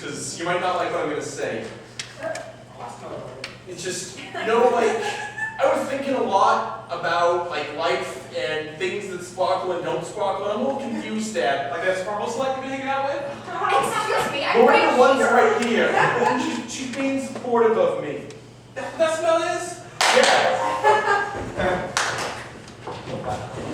because you might not like what I'm going to say. It's just, you know, like, I was thinking a lot about, like, life and things that sparkle and don't sparkle, and I'm a little confused, Dad. Like that sparkle select you've been hanging out with? Excuse me, I'm Well, right the one's here. right here. And she's being supportive of me. That's what that smell is? Yeah.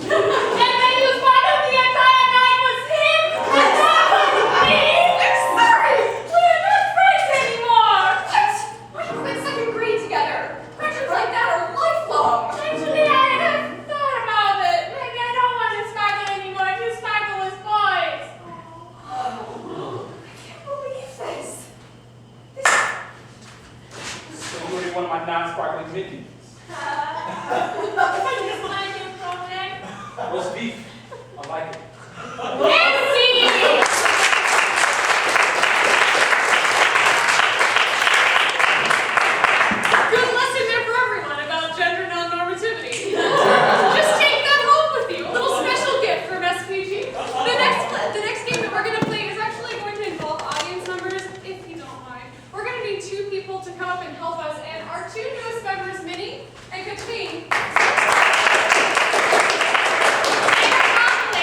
And then you find out the entire night was him! And that was me! I'm sorry. We're not friends anymore! What? We went second grade together. Friendships like that are lifelong. Actually, I have thought about it. Maybe I don't want to sparkle anymore. I just sparkle with boys. I can't believe this. So you already one of my non-sparkling Minnies. Roast beef. I like it. Nancy! Good lesson there for everyone about gender non-normativity. Just take that home with you. A little special gift from SPG. The next game that we're going to play is actually going to involve audience members, if you don't mind. We're going to need two people to come up and help us, and our two newest members, Minnie and Kathrin,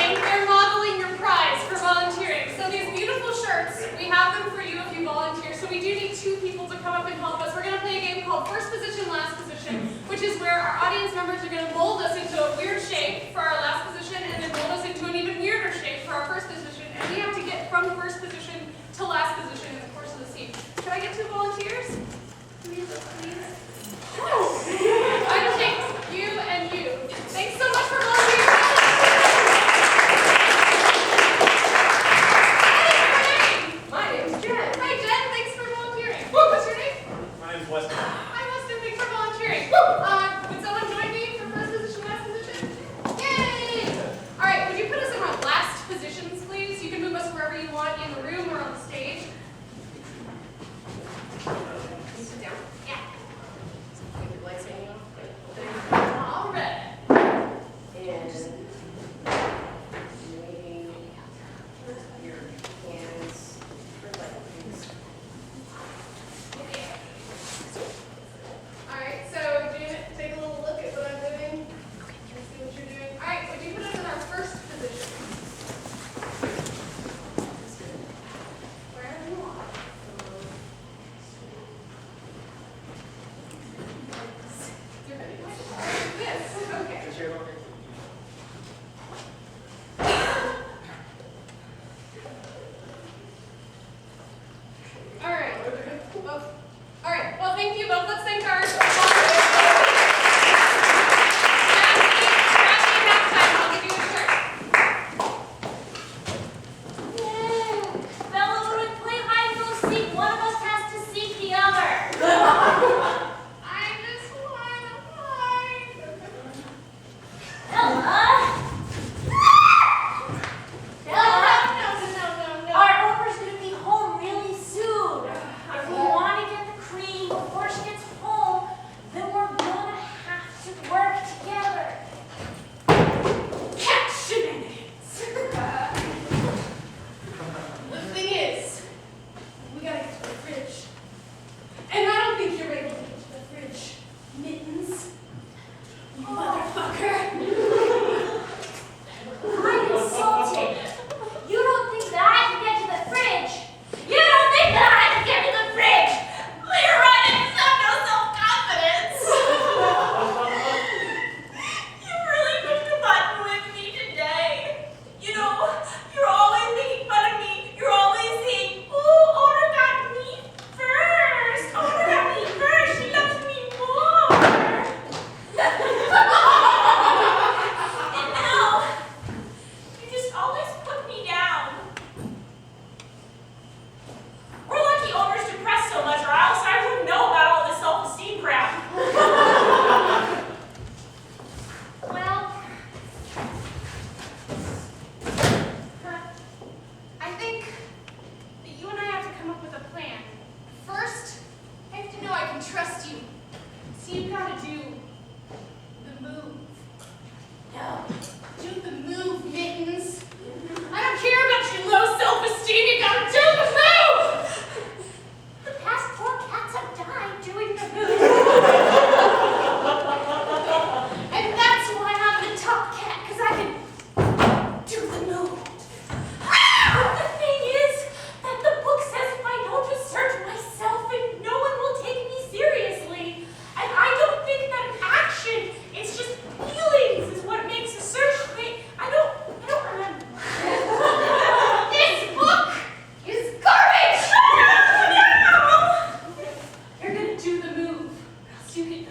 they're modeling your prize for volunteering. So these beautiful shirts, we have them for you if you volunteer. So we do need two people to come up and help us. We're going to play a game called First Position, Last Position, which is where our audience members are going to mold us into a weird shape for our last position and then mold us into an even weirder shape for our first position. And we have to get from first position to last position in the course of the scene. Could I get two volunteers? Please. I will take you and you. Thanks so much for volunteering. My name's Jen. Hi, Jen. Thanks for volunteering. What's your name? My name's Weston. Hi, Weston. Thanks for volunteering. Would someone join me for first position, last position? Yay! All right. Would you put us in our last positions, please? You can move us wherever you want in the room or on the stage. Sit down. Yeah. Keep your legs hanging off. All right. And maybe your hands for legs. All right. So,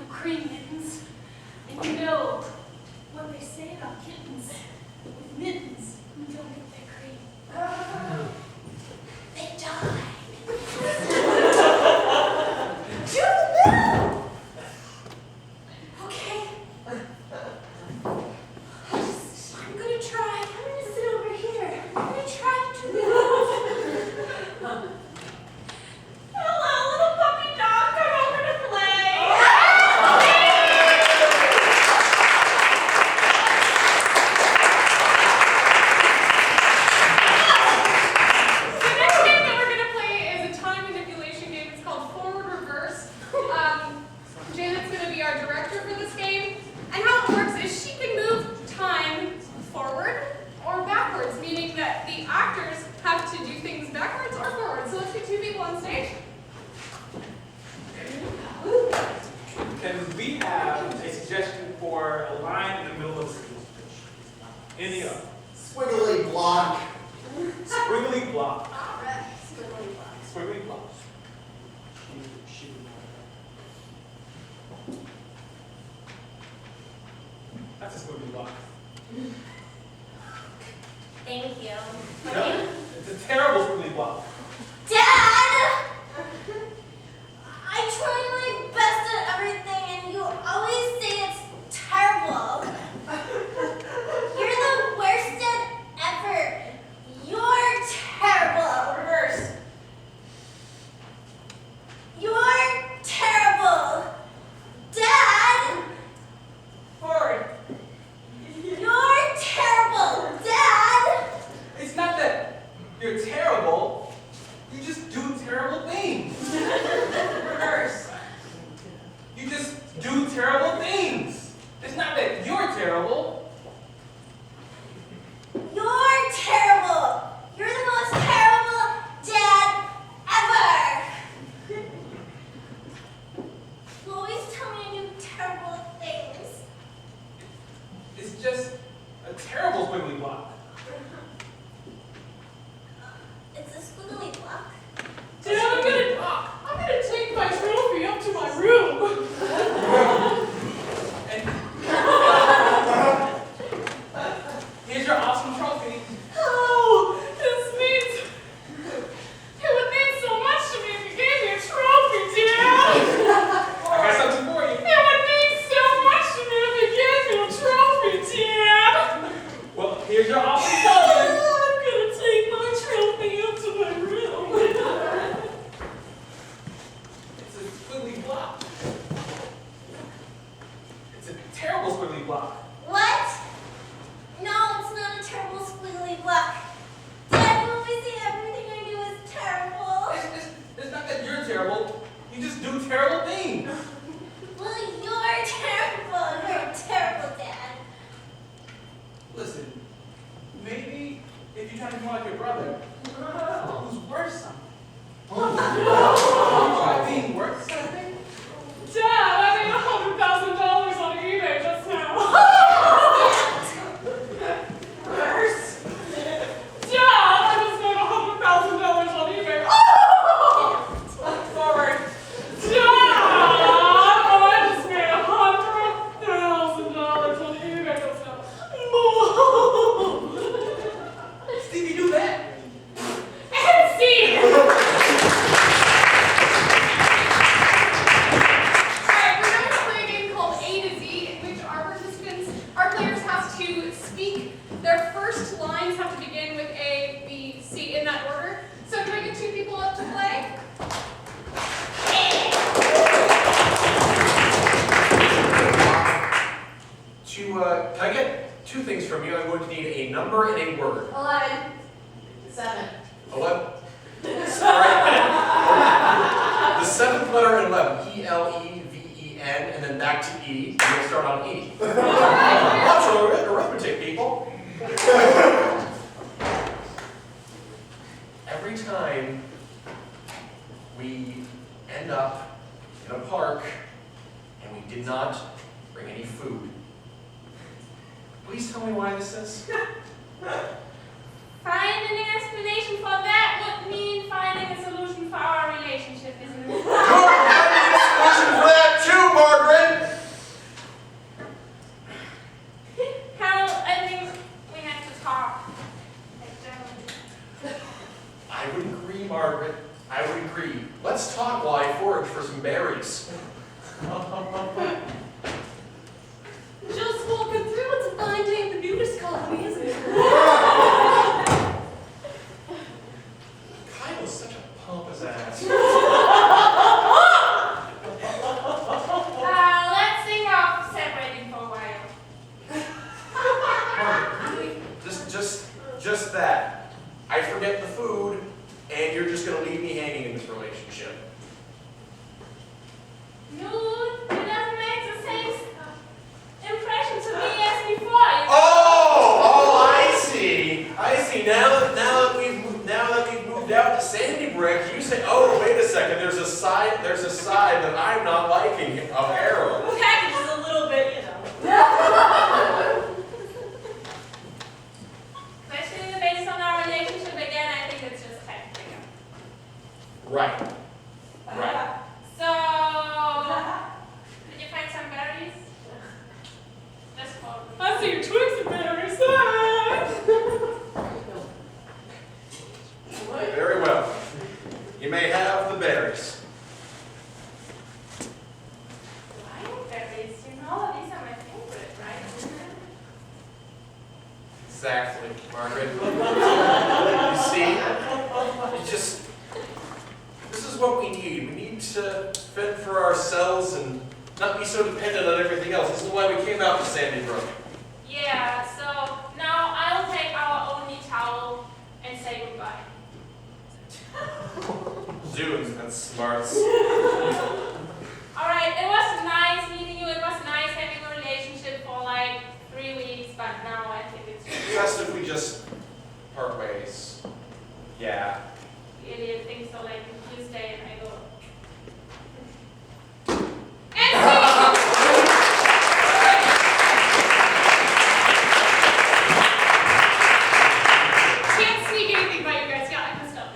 have cream mittens. And you know what they say about kittens. With mittens, you don't get their cream. They die. Okay. I'm gonna try. I'm gonna sit over here. I'm gonna try to do that. Hello, little puppy dog. Come over to play. The next game that we're gonna play is a time manipulation game. It's called Forward Reverse. Janet's gonna be our director for this game. And how it works is she can move time forward or backwards, meaning that the actors have to do things backwards or forwards. So let's get two people on stage. Can we have a suggestion for a line in the middle of the speech? Any of them? Squiggly block. Squiggly block. All right. Squiggly block. Squiggly block. That's a squiggly block. Thank you. No, it's a terrible squiggly block. Dad! I try my best at everything and you always say it's terrible. You're the worst dad ever. You're terrible. Reverse. You're terrible. Dad! Forward. You're terrible. Dad! It's not that you're terrible. You just do terrible things. Reverse. You just do terrible things. It's not that you're terrible. You're terrible. You're the most terrible dad ever. You always tell me I do terrible things. It's just a terrible squiggly block. It's a squiggly block. Dad, I'm gonna take my trophy up to my room. And here's your awesome trophy. Oh, this means it would mean so much to me if you gave me a trophy, Dad. I got something for you. It would mean so much to me if you gave me a trophy, Dad. Well, here's your awesome trophy. I'm gonna take my trophy up to my room. It's a squiggly block. It's a terrible squiggly block. What? No, it's not a terrible squiggly block. Dad, you always say everything I do is terrible. It's not that you're terrible. You just do terrible things. Well, you're terrible. You're a terrible dad. Listen, maybe if you try to be more like your brother, who's worse something. Try being worse something. Dad, I made $100,000 on eBay just now. Worse. Dad, I just made $100,000 on eBay. Forward. Dad, I just made $100,000 on eBay just now. Stevie, do that. And see. Alright, we're going to play a game called A to Z, in which our players have to speak. Their first lines have to begin with A, B, C in that order. So can I get two people up to play? Can I get two things from you? I'm going to need a number and a word. 11. 7. 11. The seventh letter in 11, E-L-E-V-E-N, and then back to E, and we'll start on E. Watch arithmetic, people. Every time we end up in a park and we did not bring any food, please tell me why this is. Finding an explanation for that would mean finding a solution for our relationship, isn't it? You're having a solution for that too, Margaret! Exactly, Margaret. You see, this is what we need. We need to fend for ourselves and not be so dependent on everything else. This is why we came out to Sandy Brook. Yeah, so now I'll take our only towel and say goodbye. Dude, that's smart. Alright, it was nice meeting you. It was nice having a relationship for like 3 weeks, but now I think it's Best if we just part ways. Yeah. really think so. Like you stay and I go. And see! Can't sneak anything by you guys. Yeah, I messed up.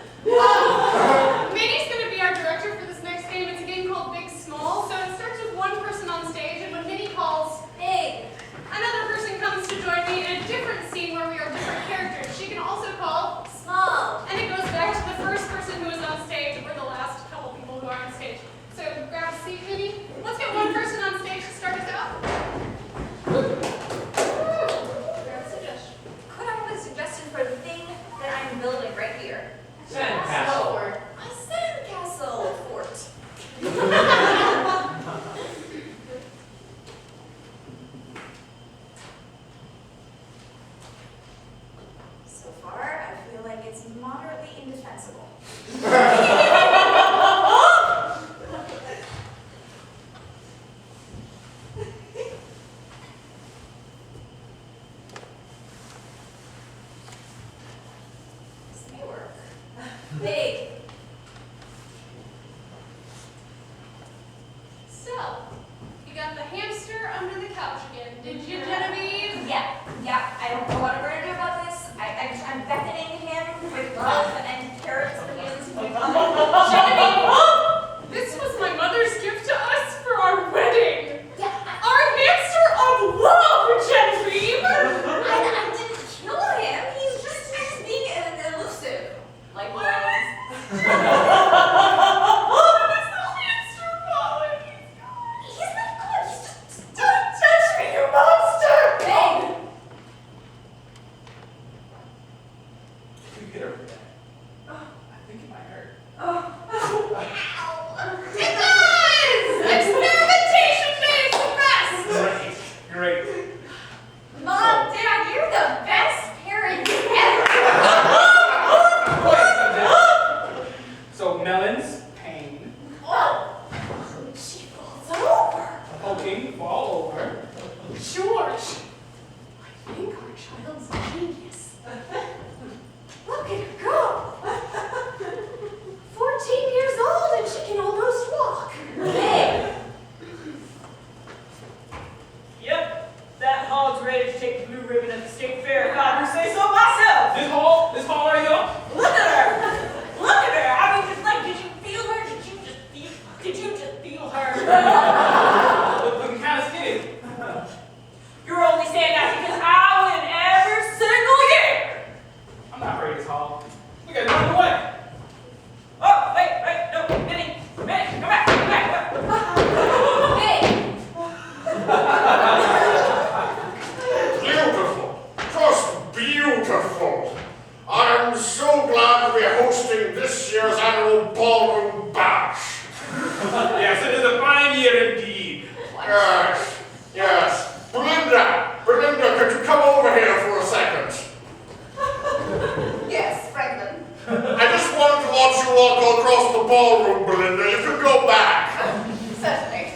Minnie's gonna be our director for this next game. It's a game called Big Small. So it starts with one person on stage, and when Minnie calls big, another person comes to join me in a different scene where we are different characters. She can also call small, and it goes back to the first person who was on stage or the last couple people who are on stage. So grab a seat, Minnie. Let's get one person on stage to start us out. Grab a suggestion. Could I have a suggestion for the thing that I'm building right here? Sandcastle. A sandcastle fort. So far, I feel like it's moderately indefensible. This may work. Big. So, you got the hamster under the couch again, did you, Genevieve? Yeah. I don't know what I'm going to do about this. I'm beckoning him with love and carrots and hands. Genevieve, this was my mother's gift to us for our wedding. Yeah, Our hamster of love, Genevieve! I didn't kill him. He's just being elusive. Like What? was. It's the hamster falling. He's not good. He's just don't touch me, you monster! Big. You hit her with that. I think it might hurt. It does! Experimentation phase progress! Great. Mom, Dad, you're the best parents ever. So melons, pain, Oh, she falls over. poking, fall over. George, I think our child's a genius. Look at her go. 14 years old and she can almost walk. Big. Yep, that hog's ready to take the blue ribbon at the state fair. If I do say so myself. This hall right here. Look at her. Look at her. I mean, it's like, did you feel her? Did you just feel her? Looking kind of skinny. You're only saying that because I win every single year. I'm not afraid of this hall. We gotta run away. Oh, wait, no, Minnie, come back. Big. Beautiful. Just beautiful. I'm so glad to be hosting this year's annual ballroom bash. Yes, it is a fine year indeed. Yes. Belinda, could you come over here for a second? Yes, Franklin. I just wanted to watch you all go across the ballroom, Belinda. You could go back. Certainly.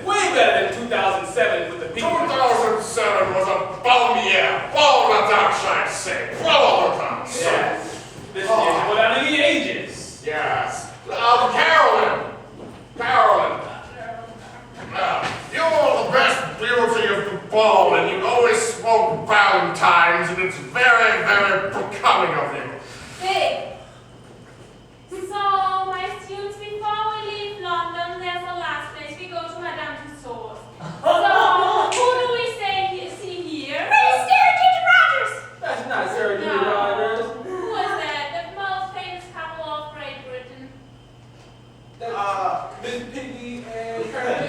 Way better than 2007 with the people. 2007 was a bum year. All the dark say. Well, all the time. Yes. This is without any ages. Yes. Carolyn. You're the best beauty of the ball, and you always smoke Valentines, and it's very, very becoming of you. Big. So, my students, before we leave London, there's the last place we go to Madame Tussauds. So, who do we see here? Ginger Rogers. That's not Sarah Judy Rogers. Who is that? The most famous couple of Great Britain. That's Miss Piggy and Kermit.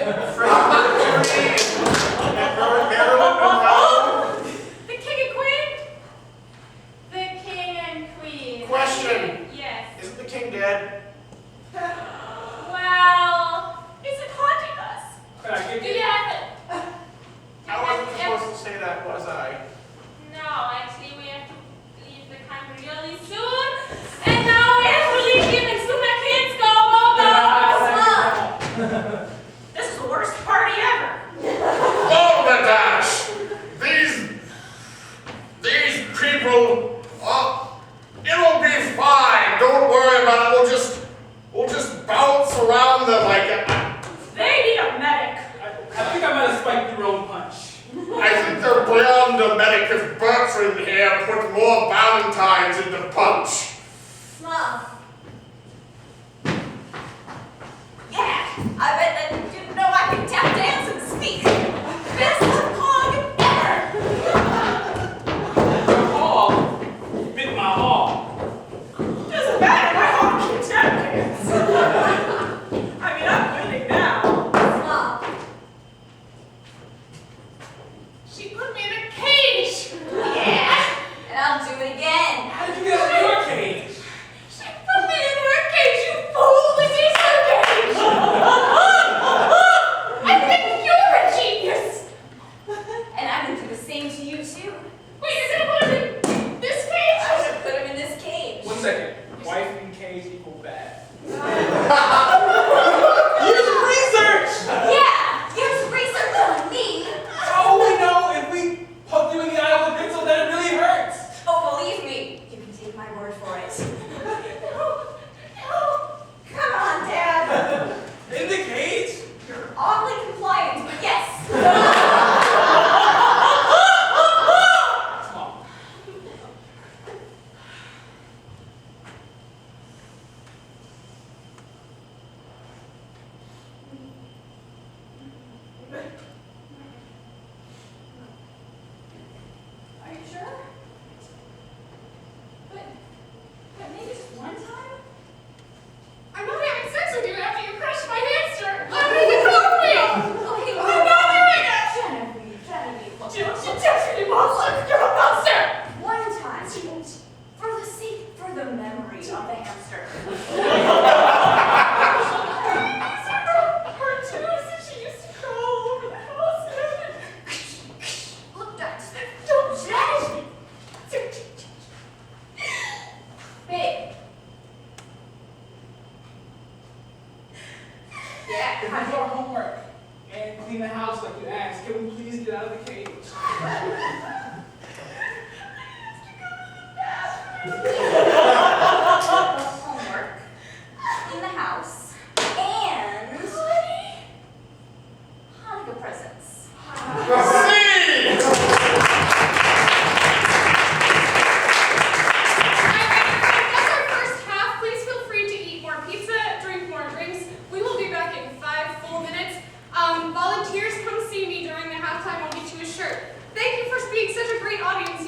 The worst party ever. Balderdash! These people, it'll be fine. Don't worry about it. We'll just bounce around them like They need a medic. I think I might have spiked the wrong punch. I think they're beyond a medic if Bertrand here put more Valentines in the punch. Sloth. Yeah, I bet that you didn't know I could tap dance and speak. Best hog ever. Your hog bit my hog. Doesn't matter, my hog can tap dance. I mean, I'm winning now. Sloth. She put me in a cage. Yeah. And I'll do it again. How did you get out of your cage? She put me in her cage, you fool! This is her cage! I think you're a genius! And I'm gonna do the same to you too. Wait, you're gonna put him in this cage? I'm gonna put him in this cage. 1 second. Wife in cage equal bad. Use research. Yeah, use research on me. How will we know if we poke you in the eye with a pencil that it really hurts? Oh, believe me, you can take my word for it. No, come on, Dad. In the cage? You're oddly compliant, but yes. Come on. Are you sure? But maybe just one time? I'm not having sex with you after you crushed my hamster! I'm gonna get off me! Okay, I'm not doing it! Genevieve, look. She touched me, monster! You're a monster! One time. For the sake, for the memory of the hamster. Her tooth, she used to crawl all over the house. Look, Dad, don't judge me. Babe. Yeah, If we do our homework and clean the house like you asked, can we please get out of the cage? homework in the house and Hanukkah presents. See! That's our first half. Please feel free to eat more pizza, drink more drinks. We will be back in 5 full minutes. Volunteers, come see me during the halftime. I'll get you a shirt. Thank you for being such a great audience.